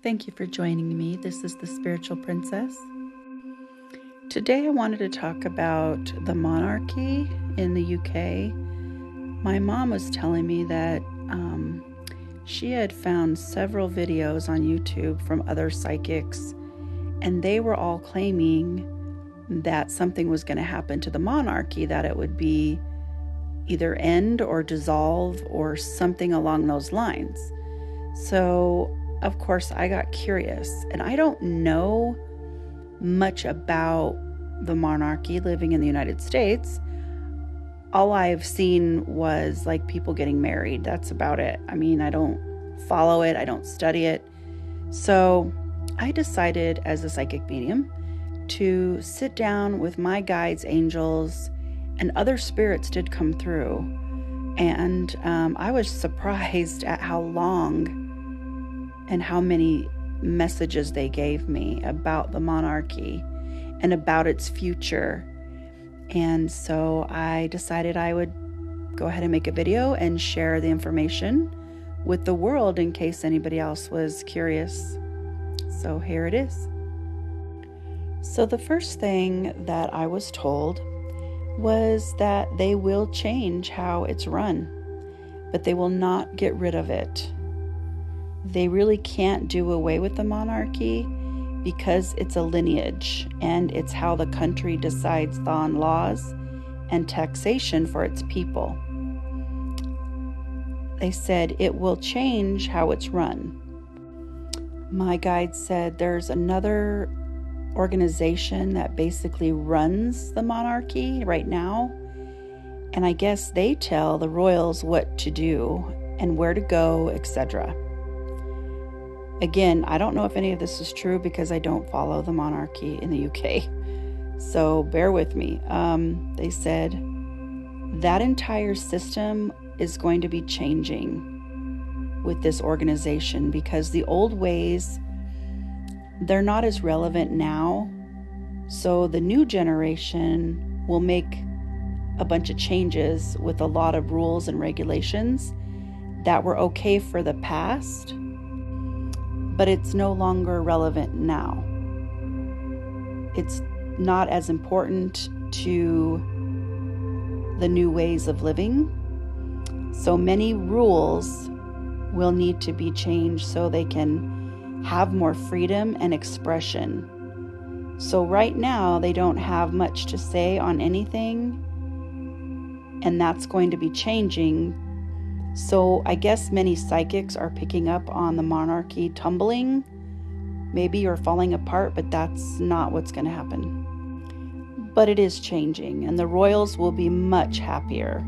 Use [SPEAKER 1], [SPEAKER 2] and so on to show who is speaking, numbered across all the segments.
[SPEAKER 1] Thank you for joining me. This is the Spiritual Princess. Today I wanted to talk about the monarchy in the UK. My mom was telling me that she had found several videos on YouTube from other psychics, and they were all claiming that something was going to happen to the monarchy, that it would be either end or dissolve or something along those lines. So, of course, I got curious, and I don't know much about the monarchy living in the United States. All I've seen was like people getting married. That's about it. I mean, I don't follow it. I don't study it. So I decided as a psychic medium to sit down with my guides, angels, and other spirits did come through. And I was surprised at how long and how many messages they gave me about the monarchy and about its future. And so I decided I would go ahead and make a video and share the information with the world in case anybody else was curious. So here it is. So the first thing that I was told was that they will change how it's run, but they will not get rid of it. They really can't do away with the monarchy because it's a lineage, and it's how the country decides on laws and taxation for its people. They said it will change how it's run. My guide said there's another organization that basically runs the monarchy right now, and I guess they tell the royals what to do and where to go, etc. Again, I don't know if any of this is true because I don't follow the monarchy in the UK. So bear with me. They said that entire system is going to be changing with this organization because the old ways, they're not as relevant now. So the new generation will make a bunch of changes with a lot of rules and regulations that were okay for the past, but it's no longer relevant now. It's not as important to the new ways of living. So many rules will need to be changed so they can have more freedom and expression. So right now, they don't have much to say on anything, and that's going to be changing. So I guess many psychics are picking up on the monarchy tumbling, maybe, or falling apart, but that's not what's going to happen. But it is changing, and the royals will be much happier.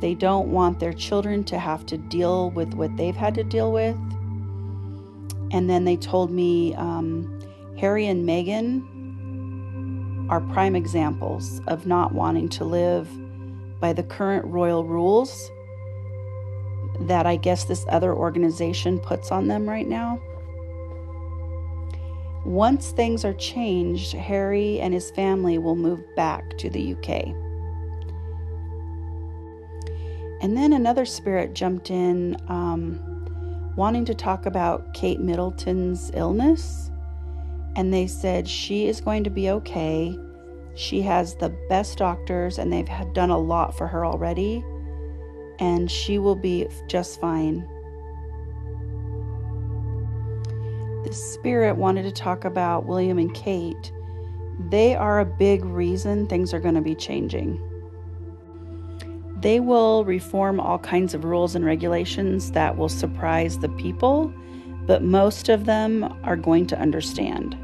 [SPEAKER 1] They don't want their children to have to deal with what they've had to deal with. And then they told me Harry and Meghan are prime examples of not wanting to live by the current royal rules that I guess this other organization puts on them right now. Once things are changed, Harry and his family will move back to the UK. And then another spirit jumped in, wanting to talk about Kate Middleton's illness. And they said she is going to be okay. She has the best doctors, and they've done a lot for her already. And she will be just fine. The spirit wanted to talk about William and Kate. They are a big reason things are going to be changing. They will reform all kinds of rules and regulations that will surprise the people, but most of them are going to understand.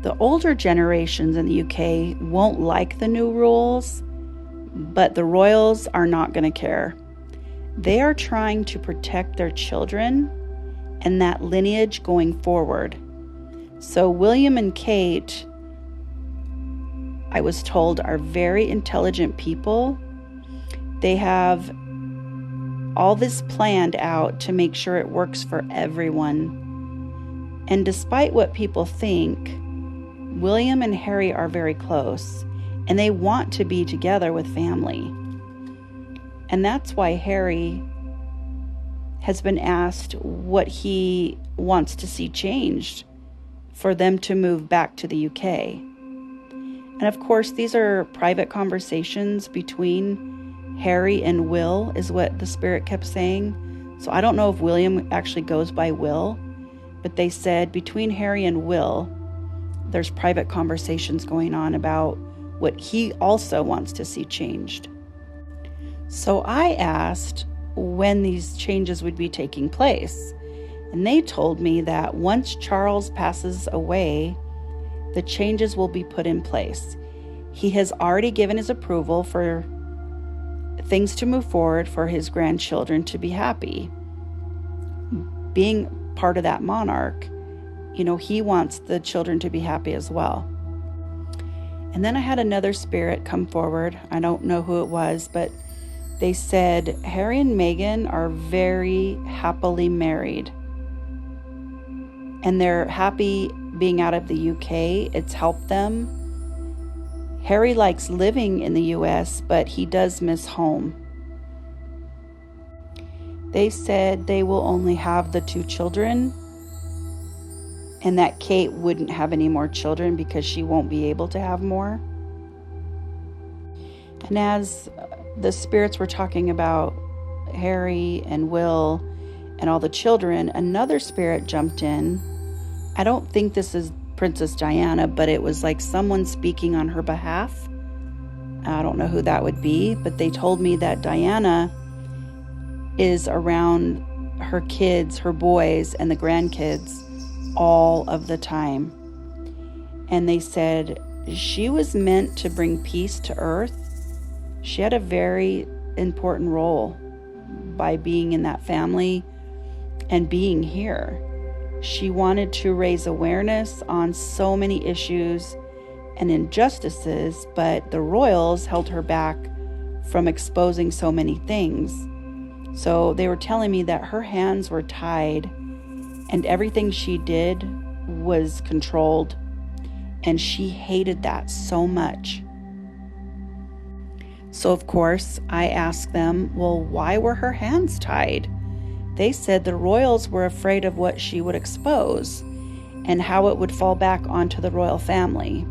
[SPEAKER 1] The older generations in the UK won't like the new rules, but the royals are not going to care. They are trying to protect their children and that lineage going forward. So William and Kate, I was told, are very intelligent people. They have all this planned out to make sure it works for everyone. And despite what people think, William and Harry are very close, and they want to be together with family. And that's why Harry has been asked what he wants to see changed for them to move back to the UK. And of course, these are private conversations between Harry and Will, is what the spirit kept saying. So I don't know if William actually goes by Will, but they said between Harry and Will, there's private conversations going on about what he also wants to see changed. So I asked when these changes would be taking place. And they told me that once Charles passes away, the changes will be put in place. He has already given his approval for things to move forward for his grandchildren to be happy. Being part of that monarch, he wants the children to be happy as well. And then I had another spirit come forward. I don't know who it was, but they said Harry and Meghan are very happily married. And they're happy being out of the UK. It's helped them. Harry likes living in the US, but he does miss home. They said they will only have the 2 children, and that Kate wouldn't have any more children because she won't be able to have more. And as the spirits were talking about Harry and Will and all the children, another spirit jumped in. I don't think this is Princess Diana, but it was like someone speaking on her behalf. I don't know who that would be, but they told me that Diana is around her kids, her boys, and the grandkids all of the time. And they said she was meant to bring peace to Earth. She had a very important role by being in that family and being here. She wanted to raise awareness on so many issues and injustices, but the royals held her back from exposing so many things. So they were telling me that her hands were tied and everything she did was controlled, and she hated that so much. So of course, I asked them, well, why were her hands tied? They said the royals were afraid of what she would expose and how it would fall back onto the royal family.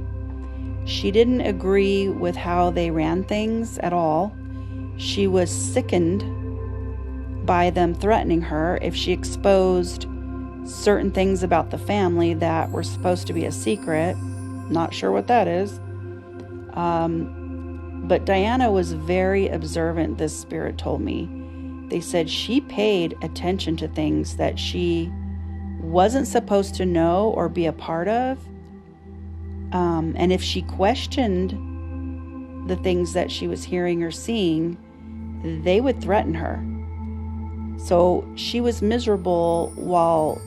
[SPEAKER 1] She didn't agree with how they ran things at all. She was sickened by them threatening her if she exposed certain things about the family that were supposed to be a secret. Not sure what that is. But Diana was very observant, this spirit told me. They said she paid attention to things that she wasn't supposed to know or be a part of. And if she questioned the things that she was hearing or seeing, they would threaten her. So she was miserable while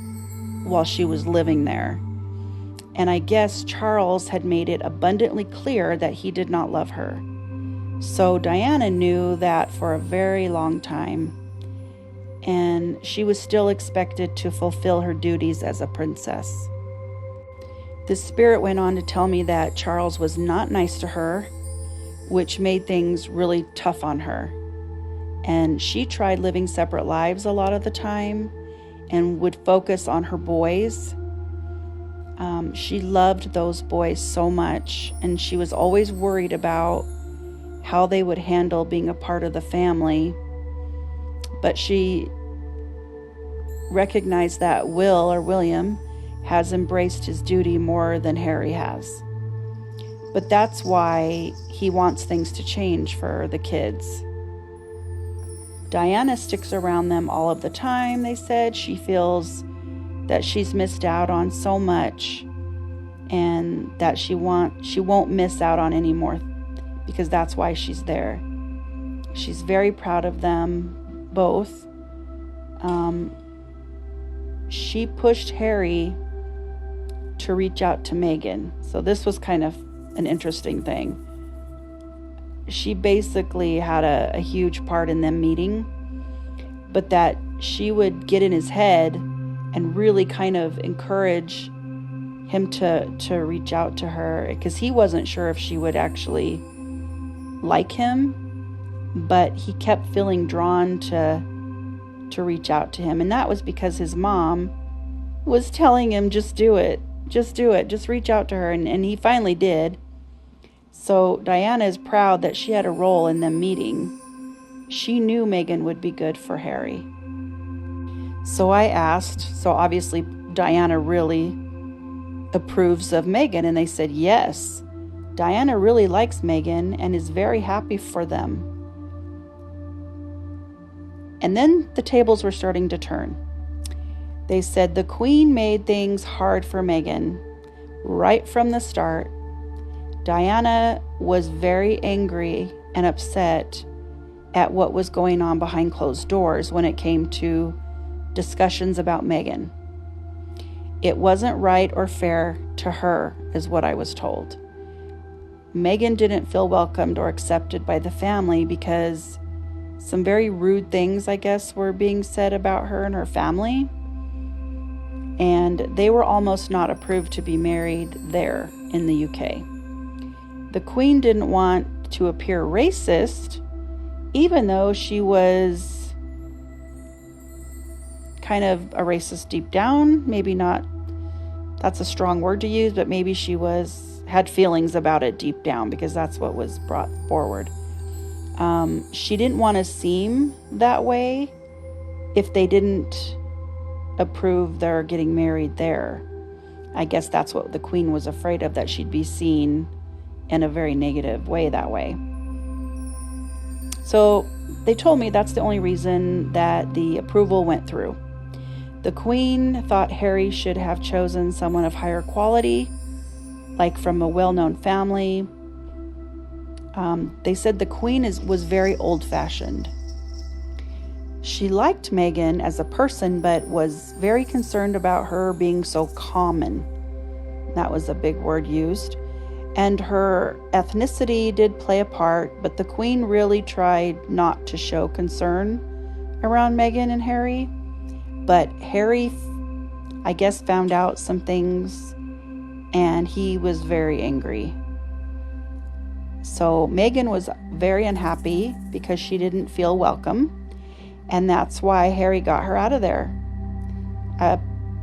[SPEAKER 1] she was living there. And I guess Charles had made it abundantly clear that he did not love her. So Diana knew that for a very long time, and she was still expected to fulfill her duties as a princess. The spirit went on to tell me that Charles was not nice to her, which made things really tough on her. And she tried living separate lives a lot of the time and would focus on her boys. She loved those boys so much, and she was always worried about how they would handle being a part of the family. But she recognized that William has embraced his duty more than Harry has. But that's why he wants things to change for the kids. Diana sticks around them all of the time, they said. She feels that she's missed out on so much, and that she won't miss out on any more, because that's why she's there. She's very proud of them both. She pushed Harry to reach out to Meghan. So this was kind of an interesting thing. She basically had a huge part in them meeting, but that she would get in his head and really kind of encourage him to reach out to her, because he wasn't sure if she would actually like him, but he kept feeling drawn to to reach out to him. And that was because his mom was telling him, just do it, just reach out to her. And he finally did. So Diana is proud that she had a role in them meeting. She knew Meghan would be good for Harry. So I asked, so obviously Diana really approves of Meghan, and they said yes. Diana really likes Meghan and is very happy for them. And then the tables were starting to turn. They said the Queen made things hard for Meghan right from the start. Diana was very angry and upset at what was going on behind closed doors when it came to discussions about Meghan. It wasn't right or fair to her, is what I was told. Meghan didn't feel welcomed or accepted by the family because some very rude things, I guess, were being said about her and her family. And they were almost not approved to be married there in the UK. The Queen didn't want to appear racist, even though she was kind of a racist deep down. Maybe not, that's a strong word to use, but maybe she had feelings about it deep down, because that's what was brought forward. She didn't want to seem that way if they didn't approve their getting married there. I guess that's what the Queen was afraid of, that she'd be seen in a very negative way that way. So they told me that's the only reason that the approval went through. The Queen thought Harry should have chosen someone of higher quality, like from a well-known family. They said the Queen was very old-fashioned. She liked Meghan as a person, but was very concerned about her being so common. That was a big word used. And her ethnicity did play a part, but the Queen really tried not to show concern around Meghan and Harry. But Harry, I guess, found out some things, and he was very angry. So Meghan was very unhappy because she didn't feel welcome, and that's why Harry got her out of there.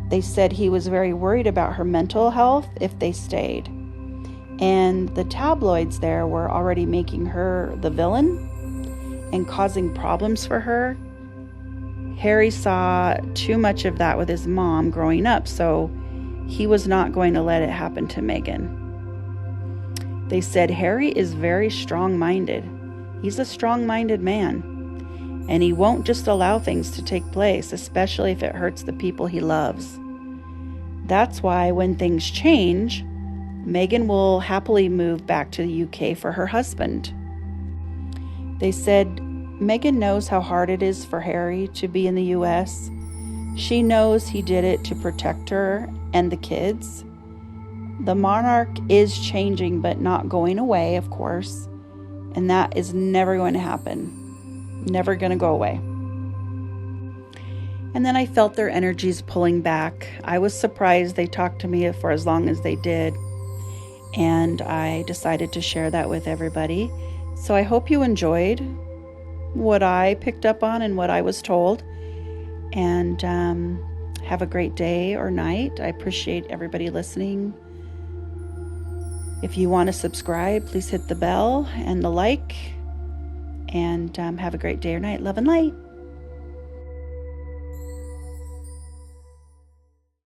[SPEAKER 1] They said he was very worried about her mental health if they stayed. And the tabloids there were already making her the villain and causing problems for her. Harry saw too much of that with his mom growing up, so he was not going to let it happen to Meghan. They said Harry is very strong-minded. He's a strong-minded man, and he won't just allow things to take place, especially if it hurts the people he loves. That's why when things change, Meghan will happily move back to the UK for her husband. They said Meghan knows how hard it is for Harry to be in the US. She knows he did it to protect her and the kids. The monarch is changing, but not going away, of course. And that is never going to happen. Never going to go away. And then I felt their energies pulling back. I was surprised they talked to me for as long as they did. And I decided to share that with everybody. So I hope you enjoyed what I picked up on and what I was told. And have a great day or night. I appreciate everybody listening. If you want to subscribe, please hit the bell and the like. And have a great day or night. Love and light.